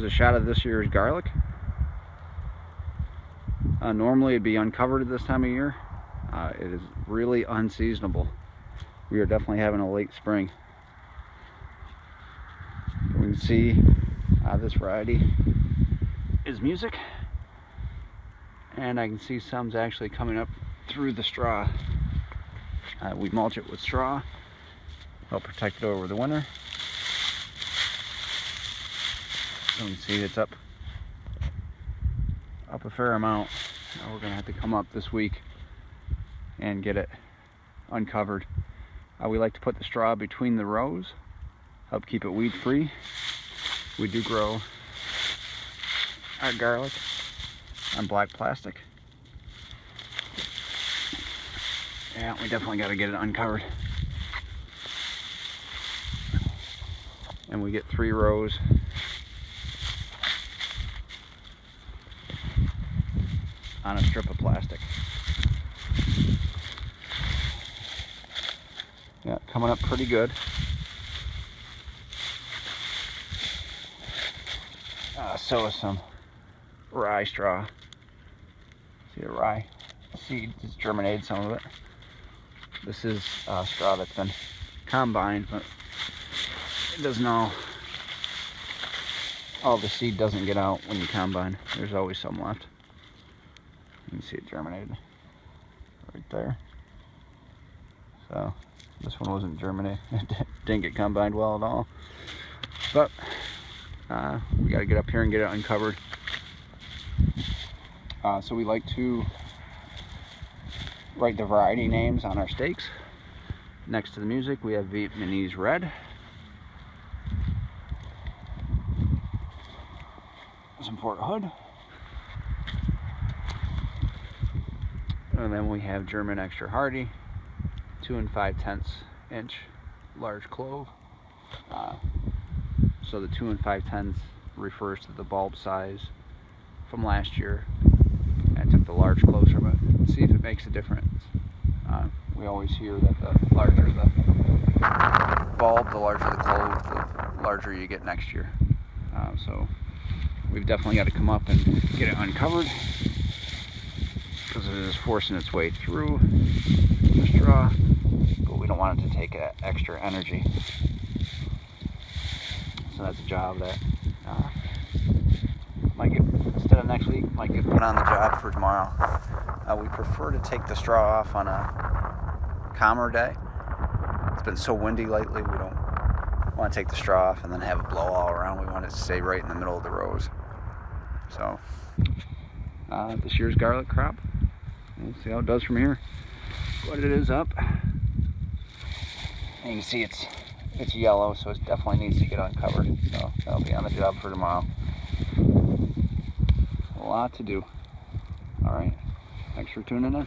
Here's a shot of this year's garlic. Normally it'd be uncovered at this time of year. It is really unseasonable. We are definitely having a late spring. We can see this variety is music, and I can see some's actually coming up through the straw. We mulch it with straw, help protect it over the winter. So you can see it's up a fair amount. We're gonna have to come up this week and get it uncovered. We like to put the straw between the rows, help keep it weed free. We do grow our garlic on black plastic. Yeah, we definitely got to get it uncovered. And we get 3 rows on a strip of plastic. Yeah, coming up pretty good. So is some rye straw. See the rye seed just germinated some of it. This is straw that's been combined, but it doesn't all the seed doesn't get out when you combine. There's always some left. You can see it germinated right there. So this one wasn't germinated. It didn't get combined well at all. But we got to get up here and get it uncovered. So we like to write the variety names on our stakes. Next to the music, we have Vietnamese red. Some Fort Hood. And then we have German extra hardy, 2 5/10 inch large clove. So the 2 5/10 refers to the bulb size from last year. I took the large cloves from it to see if it makes a difference. We always hear that the larger the bulb, the larger the clove, the larger you get next year. So we've definitely got to come up and get it uncovered because it is forcing its way through the straw, but we don't want it to take extra energy. So that's a job that might get, instead of next week, might get put on the job for tomorrow. We prefer to take the straw off on a calmer day. It's been so windy lately, we don't want to take the straw off and then have it blow all around. We want it to stay right in the middle of the rows. So this year's garlic crop, we'll see how it does from here. But it is up. And you can see it's yellow, so it definitely needs to get uncovered. So that'll be on the job for tomorrow. A lot to do. All right, thanks for tuning in.